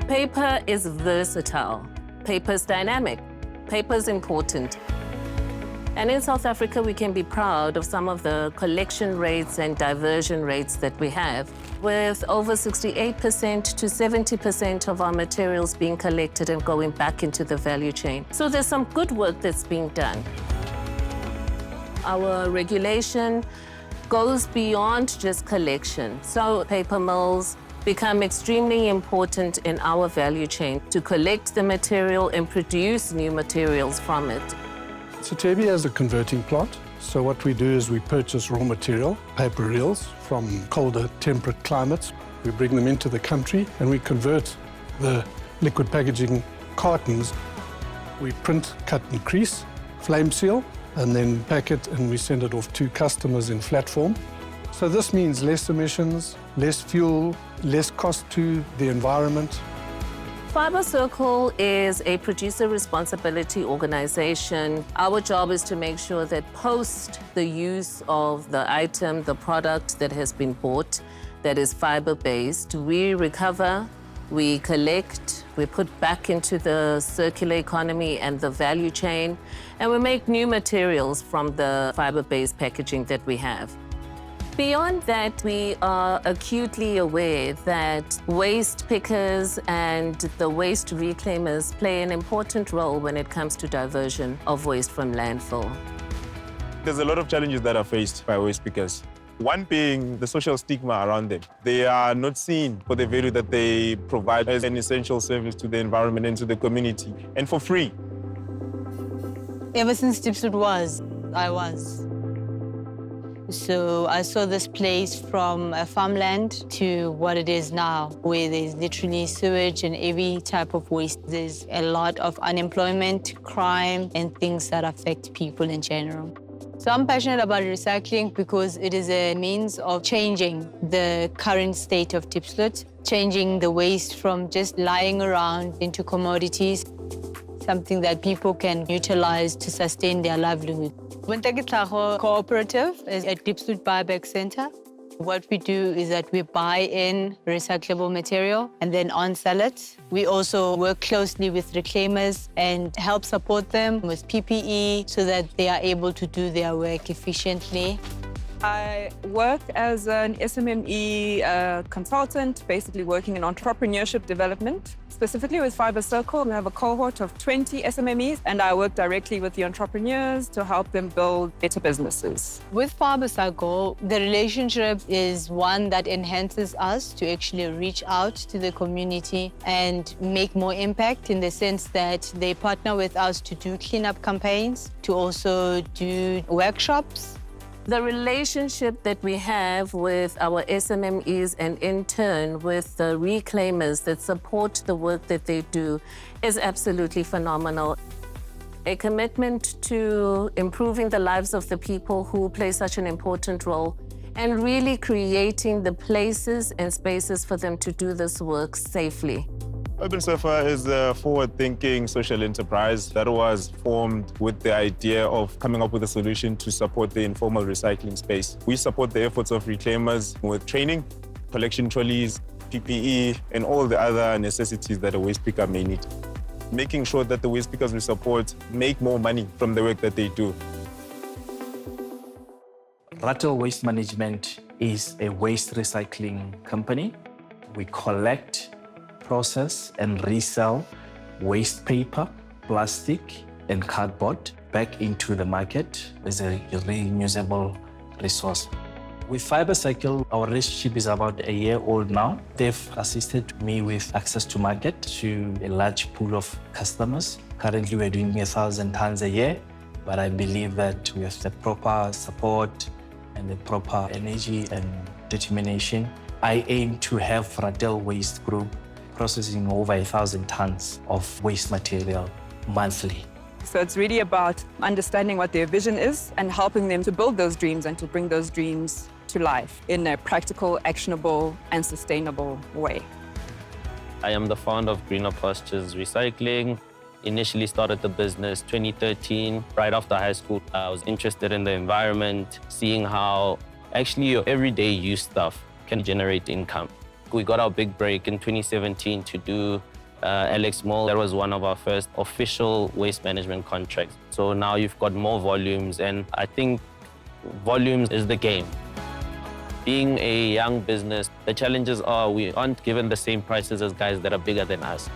Paper is versatile. Paper is dynamic. Paper is important. And in South Africa, we can be proud of some of the collection rates and diversion rates that we have, with over 68% to 70% of our materials being collected and going back into the value chain. So there's some good work that's being done. Our regulation goes beyond just collection. So paper mills become extremely important in our value chain to collect the material and produce new materials from it. Tebi has a converting plant. So what we do is we purchase raw material, paper reels, from colder, temperate climates. We bring them into the country and we convert the liquid packaging cartons. We print, cut and crease, flame seal, and then pack it, and we send it off to customers in flat form. So this means less emissions, less fuel, less cost to the environment. Fibre Circle is a producer responsibility organization. Our job is to make sure that post the use of the item, the product that has been bought, that is fiber-based, we recover, we collect, we put back into the circular economy and the value chain, and we make new materials from the fiber-based packaging that we have. Beyond that, we are acutely aware that waste pickers and the waste reclaimers play an important role when it comes to diversion of waste from landfill. There's a lot of challenges that are faced by waste pickers. One being the social stigma around them. They are not seen for the value that they provide as an essential service to the environment and to the community, and for free. Ever since Diepsloot I was. So I saw this place from a farmland to what it is now, where there's literally sewage and every type of waste. There's a lot of unemployment, crime, and things that affect people in general. So I'm passionate about recycling because it is a means of changing the current state of Diepsloot, changing the waste from just lying around into commodities, something that people can utilize to sustain their livelihood. Wintakitlago Cooperative is a Diepsloot buyback center. What we do is that we buy in recyclable material and then on-sell it. We also work closely with reclaimers and help support them with PPE so that they are able to do their work efficiently. I work as an SMME consultant, basically working in entrepreneurship development. Specifically with Fibre Circle, we have a cohort of 20 SMMEs, and I work directly with the entrepreneurs to help them build better businesses. With Fibre Circle, the relationship is one that enhances us to actually reach out to the community and make more impact, in the sense that they partner with us to do cleanup campaigns, to also do workshops. The relationship that we have with our SMMEs and in turn with the reclaimers that support the work that they do is absolutely phenomenal. A commitment to improving the lives of the people who play such an important role and really creating the places and spaces for them to do this work safely. Urban Surfer is a forward-thinking social enterprise that was formed with the idea of coming up with a solution to support the informal recycling space. We support the efforts of reclaimers with training, collection trolleys, PPE, and all the other necessities that a waste picker may need. Making sure that the waste pickers we support make more money from the work that they do. Rattle Waste Management is a waste recycling company. We collect, process and resell waste paper, plastic and cardboard back into the market as a reusable resource. With Fibre Circle, our relationship is about a year old now. They've assisted me with access to market to a large pool of customers. Currently, we're doing 1,000 tons a year, but I believe that with the proper support and the proper energy and determination, I aim to have Rattle Waste Group processing over 1,000 tons of waste material monthly. So it's really about understanding what their vision is and helping them to build those dreams and to bring those dreams to life in a practical, actionable, and sustainable way. I am the founder of Greener Pastures Recycling. Initially started the business 2013, right after high school. I was interested in the environment, seeing how actually your everyday use stuff can generate income. We got our big break in 2017 to do Alex Mall. That was one of our first official waste management contracts. So now you've got more volumes, and I think volumes is the game. Being a young business, the challenges are we aren't given the same prices as guys that are bigger than us.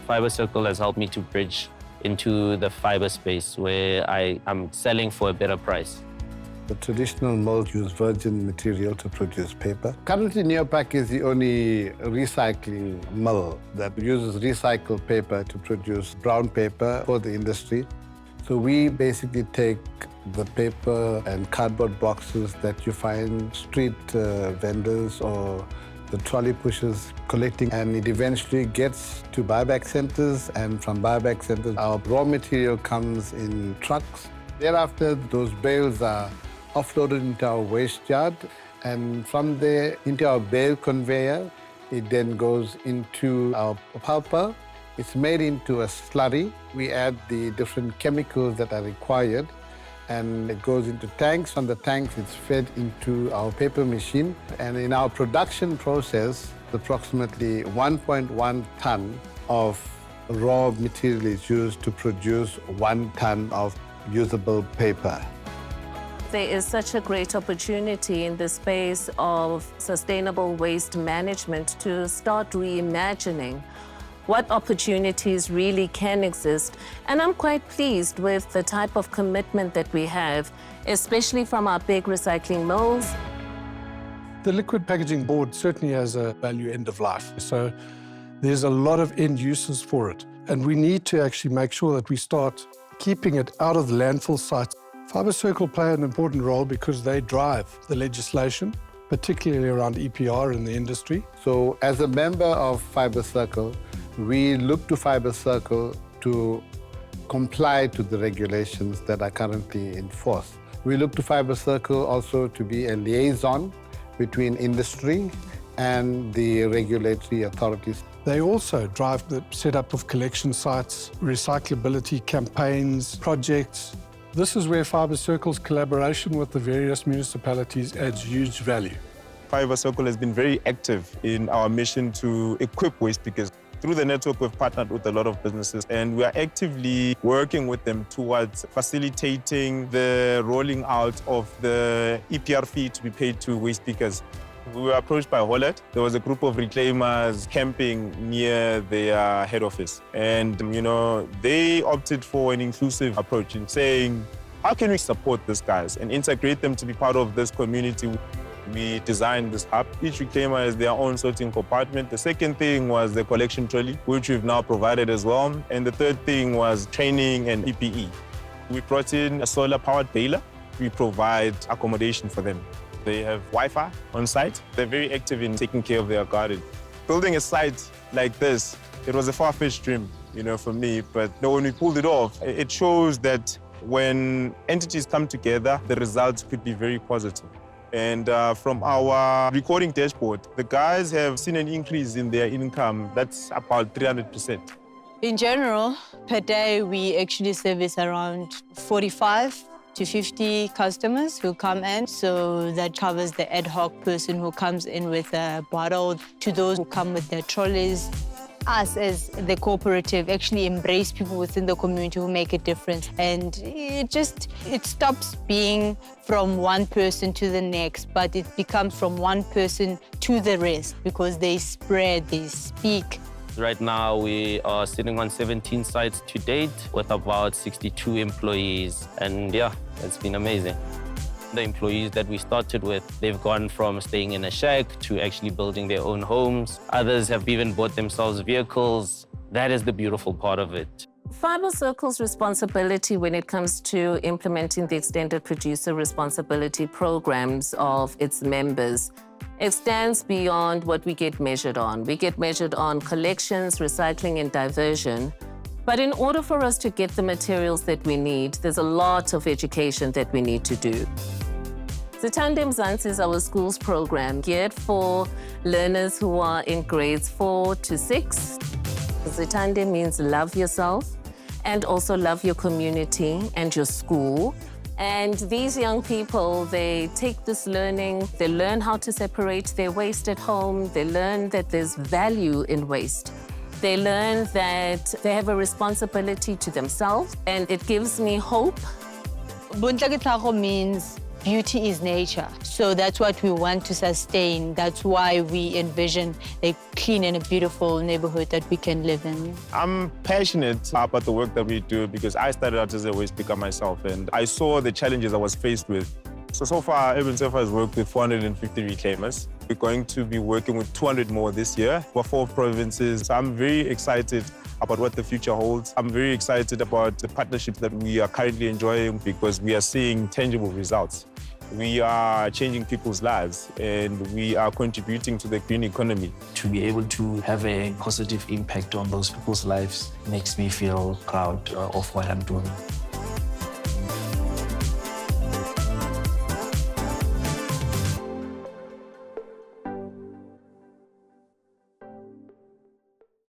Fibre Circle has helped me to bridge into the fibre space where I am selling for a better price. The traditional mills use virgin material to produce paper. Currently, Neopak is the only recycling mill that uses recycled paper to produce brown paper for the industry. So we basically take the paper and cardboard boxes that you find street vendors or the trolley pushers collecting, and it eventually gets to buyback centers, and from buyback centers, our raw material comes in trucks. Thereafter, those bales are offloaded into our waste yard, and from there into our bale conveyor, it then goes into our pulper. It's made into a slurry. We add the different chemicals that are required, and it goes into tanks. From the tanks, it's fed into our paper machine. And in our production process, approximately 1.1 ton of raw material is used to produce 1 ton of usable paper. There is such a great opportunity in the space of sustainable waste management to start reimagining what opportunities really can exist. And I'm quite pleased with the type of commitment that we have, especially from our big recycling mills. The liquid packaging board certainly has a value end of life. So there's a lot of end uses for it. And we need to actually make sure that we start keeping it out of the landfill sites. Fibre Circle play an important role because they drive the legislation, particularly around EPR in the industry. So as a member of Fibre Circle, we look to Fibre Circle to comply to the regulations that are currently in force. We look to Fibre Circle also to be a liaison between industry and the regulatory authorities. They also drive the setup of collection sites, recyclability campaigns, projects. This is where Fibre Circle's collaboration with the various municipalities adds huge value. Fibre Circle has been very active in our mission to equip waste pickers. Through the network, we've partnered with a lot of businesses, and we are actively working with them towards facilitating the rolling out of the EPR fee to be paid to waste pickers. We were approached by Holland. There was a group of reclaimers camping near their head office. And, they opted for an inclusive approach in saying, how can we support these guys and integrate them to be part of this community? We designed this hub. Each reclaimer has their own sorting compartment. The second thing was the collection trolley, which we've now provided as well. And the third thing was training and PPE. We brought in a solar-powered baler. We provide accommodation for them. They have Wi-Fi on site. They're very active in taking care of their garden. Building a site like this, it was a far-fetched dream, for me. But when we pulled it off, it shows that when entities come together, the results could be very positive. And from our recording dashboard, the guys have seen an increase in their income. That's about 300%. In general, per day, we actually service around 45 to 50 customers who come in. So that covers the ad hoc person who comes in with a bottle, to those who come with their trolleys. Us as the cooperative actually embrace people within the community who make a difference. And it stops being from one person to the next, but it becomes from one person to the rest because they spread, they speak. Right now, we are sitting on 17 sites to date with about 62 employees. And yeah, it's been amazing. The employees that we started with, they've gone from staying in a shack to actually building their own homes. Others have even bought themselves vehicles. That is the beautiful part of it. Fibre Circle's responsibility when it comes to implementing the extended producer responsibility programs of its members extends beyond what we get measured on. We get measured on collections, recycling, and diversion. But in order for us to get the materials that we need, there's a lot of education that we need to do. Zitande Mzansi is our schools program geared for learners who are in grades 4 to 6. Zitande means love yourself and also love your community and your school. And these young people, they take this learning, they learn how to separate their waste at home, they learn that there's value in waste. They learn that they have a responsibility to themselves, and it gives me hope. Buntle ke tlhago means beauty is nature. So that's what we want to sustain. That's why we envision a clean and a beautiful neighborhood that we can live in. I'm passionate about the work that we do because I started out as a waste picker myself, and I saw the challenges I was faced with. So far, Urban Surfer has worked with 450 reclaimers. We're going to be working with 200 more this year for 4 provinces. So I'm very excited about what the future holds. I'm very excited about the partnerships that we are currently enjoying because we are seeing tangible results. We are changing people's lives and we are contributing to the green economy. To be able to have a positive impact on those people's lives makes me feel proud of what I'm doing.